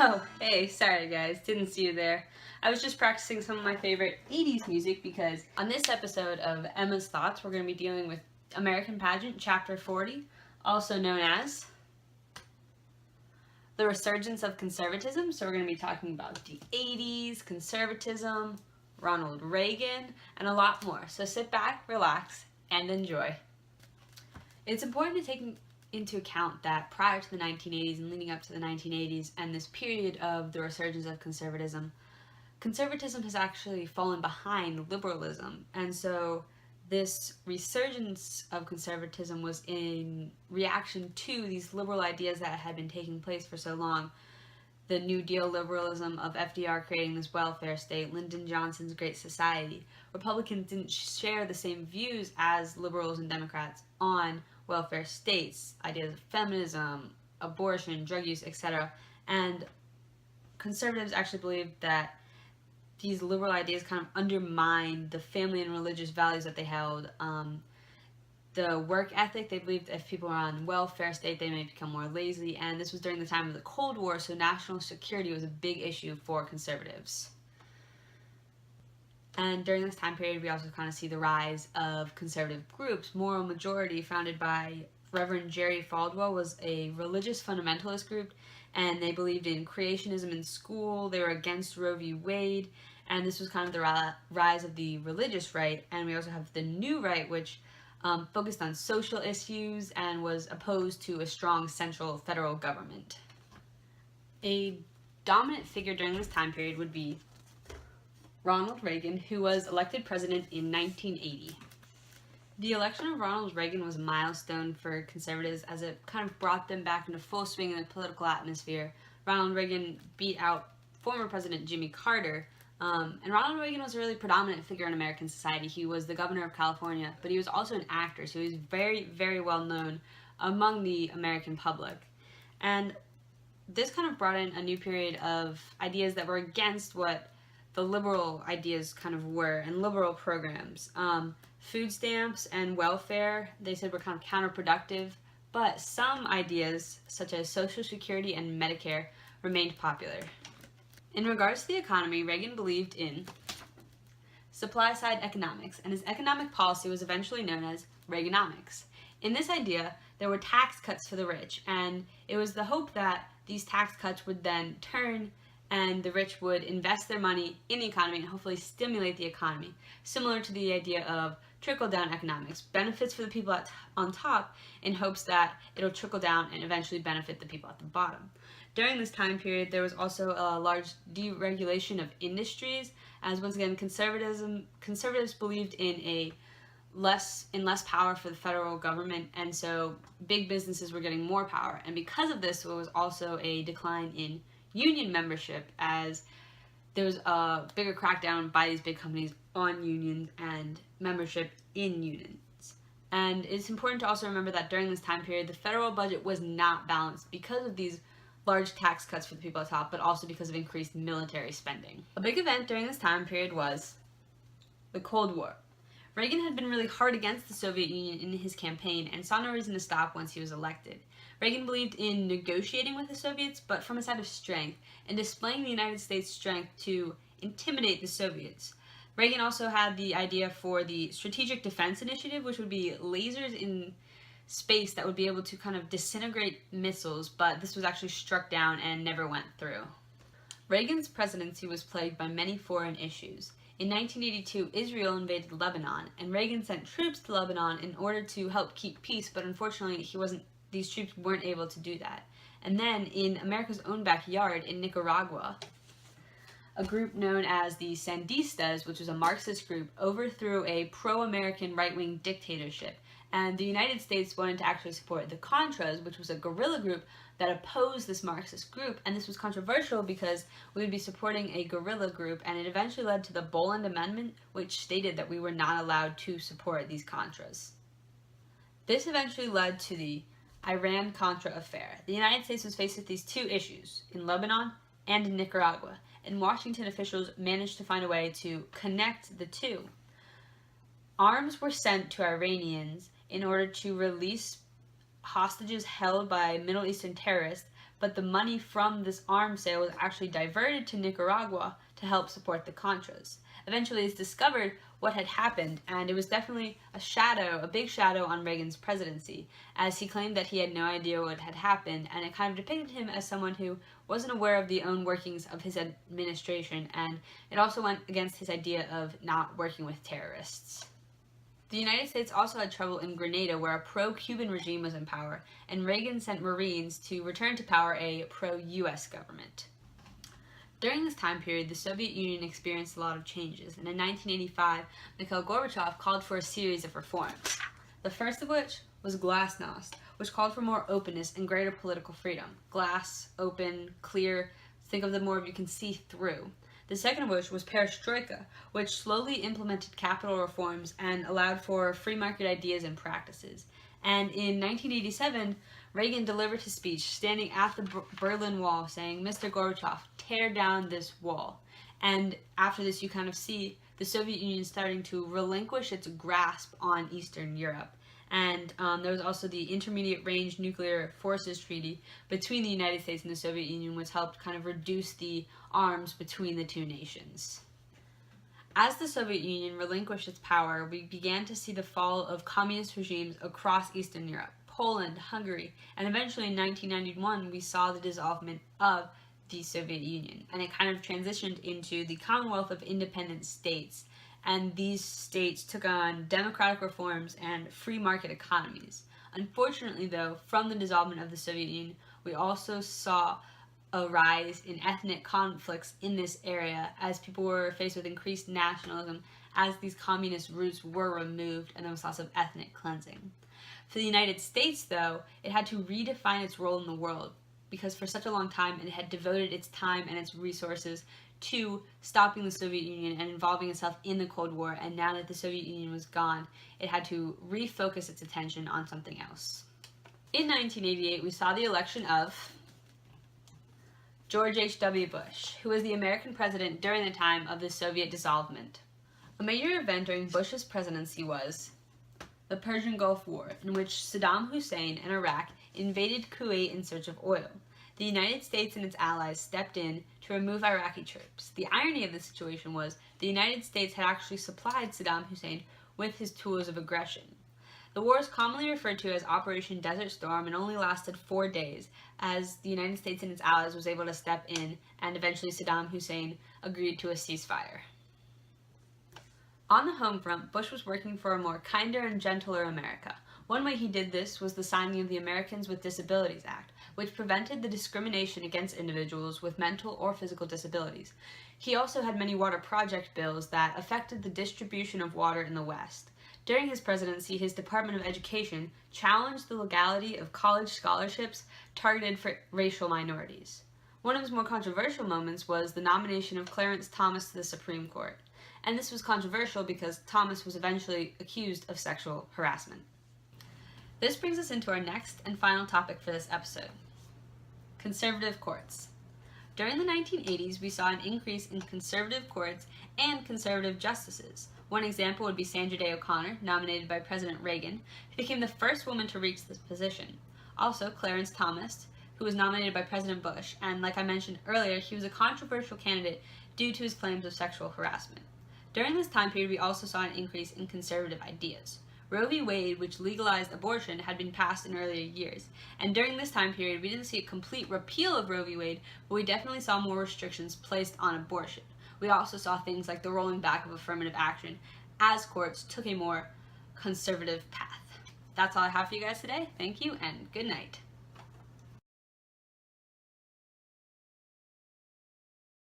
Oh, hey, sorry guys, didn't see you there. I was just practicing some of my favorite 80s music because on this episode of Emma's Thoughts, we're going to be dealing with American Pageant Chapter 40, also known as the resurgence of conservatism. So we're going to be talking about the 80s, conservatism, Ronald Reagan, and a lot more. So sit back, relax, and enjoy. It's important to take into account that prior to the 1980s and leading up to the 1980s and this period of the resurgence of conservatism, conservatism has actually fallen behind liberalism. And so this resurgence of conservatism was in reaction to these liberal ideas that had been taking place for so long. The New Deal liberalism of FDR creating this welfare state, Lyndon Johnson's Great Society. Republicans didn't share the same views as liberals and Democrats on welfare states, ideas of feminism, abortion, drug use, etc. And conservatives actually believed that these liberal ideas kind of undermined the family and religious values that they held. The work ethic, they believed if people were on welfare state, they may become more lazy, and this was during the time of the Cold War, so national security was a big issue for conservatives. And during this time period, we also kind of see the rise of conservative groups. Moral Majority, founded by Reverend Jerry Falwell, was a religious fundamentalist group, and they believed in creationism in school. They were against Roe v. Wade, and this was kind of the rise of the religious right. And we also have the New Right, which focused on social issues and was opposed to a strong central federal government. A dominant figure during this time period would be Ronald Reagan, who was elected president in 1980. The election of Ronald Reagan was a milestone for conservatives as it kind of brought them back into full swing in the political atmosphere. Ronald Reagan beat out former President Jimmy Carter, and Ronald Reagan was a really predominant figure in American society. He was the governor of California, but he was also an actor, so he was very, very well known among the American public. And this kind of brought in a new period of ideas that were against what the liberal ideas kind of were, and liberal programs. Food stamps and welfare, they said, were kind of counterproductive, but some ideas, such as Social Security and Medicare, remained popular. In regards to the economy, Reagan believed in supply-side economics, and his economic policy was eventually known as Reaganomics. In this idea, there were tax cuts for the rich, and it was the hope that these tax cuts would then turn and the rich would invest their money in the economy and hopefully stimulate the economy, similar to the idea of trickle-down economics, benefits for the people on top in hopes that it'll trickle down and eventually benefit the people at the bottom. During this time period, there was also a large deregulation of industries, as once again conservatives believed in less power for the federal government, and so big businesses were getting more power. And because of this, there was also a decline in union membership, as there was a bigger crackdown by these big companies on unions and membership in unions. And it's important to also remember that during this time period, the federal budget was not balanced because of these large tax cuts for the people at top, but also because of increased military spending. A big event during this time period was the Cold War. Reagan had been really hard against the Soviet Union in his campaign and saw no reason to stop once he was elected. Reagan believed in negotiating with the Soviets, but from a side of strength, and displaying the United States' strength to intimidate the Soviets. Reagan also had the idea for the Strategic Defense Initiative, which would be lasers in space that would be able to kind of disintegrate missiles, but this was actually struck down and never went through. Reagan's presidency was plagued by many foreign issues. In 1982, Israel invaded Lebanon, and Reagan sent troops to Lebanon in order to help keep peace, but unfortunately these troops weren't able to do that. And then in America's own backyard in Nicaragua, a group known as the Sandistas, which was a Marxist group, overthrew a pro-American right-wing dictatorship. And the United States wanted to actually support the Contras, which was a guerrilla group that opposed this Marxist group. And this was controversial because we would be supporting a guerrilla group, and it eventually led to the Boland Amendment, which stated that we were not allowed to support these Contras. This eventually led to the Iran-Contra affair. The United States was faced with these two issues, in Lebanon and in Nicaragua, and Washington officials managed to find a way to connect the two. Arms were sent to Iranians in order to release hostages held by Middle Eastern terrorists, but the money from this arms sale was actually diverted to Nicaragua to help support the Contras. Eventually, it's discovered what had happened, and it was definitely a big shadow on Reagan's presidency, as he claimed that he had no idea what had happened, and it kind of depicted him as someone who wasn't aware of the own workings of his administration, and it also went against his idea of not working with terrorists. The United States also had trouble in Grenada, where a pro-Cuban regime was in power, and Reagan sent Marines to return to power a pro-US government. During this time period, the Soviet Union experienced a lot of changes, and in 1985, Mikhail Gorbachev called for a series of reforms. The first of which was glasnost, which called for more openness and greater political freedom. Glass, open, clear, think of the more you can see through. The second of which was perestroika, which slowly implemented capital reforms and allowed for free market ideas and practices. And in 1987, Reagan delivered his speech standing at the Berlin Wall saying, "Mr. Gorbachev, tear down this wall." And after this, you kind of see the Soviet Union starting to relinquish its grasp on Eastern Europe. And there was also the Intermediate Range Nuclear Forces Treaty between the United States and the Soviet Union, which helped kind of reduce the arms between the two nations. As the Soviet Union relinquished its power, we began to see the fall of communist regimes across Eastern Europe, Poland, Hungary, and eventually in 1991 we saw the dissolvement of the Soviet Union, and it kind of transitioned into the Commonwealth of Independent States, and these states took on democratic reforms and free market economies. Unfortunately, though, from the dissolvement of the Soviet Union, we also saw a rise in ethnic conflicts in this area as people were faced with increased nationalism as these communist roots were removed and there was lots of ethnic cleansing. For the United States, though, it had to redefine its role in the world because for such a long time it had devoted its time and its resources to stopping the Soviet Union and involving itself in the Cold War, and now that the Soviet Union was gone, it had to refocus its attention on something else. In 1988, we saw the election of George H.W. Bush, who was the American president during the time of the Soviet dissolvement. A major event during Bush's presidency was the Persian Gulf War, in which Saddam Hussein and Iraq invaded Kuwait in search of oil. The United States and its allies stepped in to remove Iraqi troops. The irony of the situation was the United States had actually supplied Saddam Hussein with his tools of aggression. The war is commonly referred to as Operation Desert Storm and only lasted 4 days, as the United States and its allies was able to step in, and eventually Saddam Hussein agreed to a ceasefire. On the home front, Bush was working for a more kinder and gentler America. One way he did this was the signing of the Americans with Disabilities Act, which prevented the discrimination against individuals with mental or physical disabilities. He also had many water project bills that affected the distribution of water in the West. During his presidency, his Department of Education challenged the legality of college scholarships targeted for racial minorities. One of his more controversial moments was the nomination of Clarence Thomas to the Supreme Court. And this was controversial because Thomas was eventually accused of sexual harassment. This brings us into our next and final topic for this episode: conservative courts. During the 1980s, we saw an increase in conservative courts and conservative justices. One example would be Sandra Day O'Connor, nominated by President Reagan, who became the first woman to reach this position. Also, Clarence Thomas, who was nominated by President Bush, and like I mentioned earlier, he was a controversial candidate due to his claims of sexual harassment. During this time period, we also saw an increase in conservative ideas. Roe v. Wade, which legalized abortion, had been passed in earlier years, and during this time period, we didn't see a complete repeal of Roe v. Wade, but we definitely saw more restrictions placed on abortion. We also saw things like the rolling back of affirmative action as courts took a more conservative path. That's all I have for you guys today. Thank you and good night.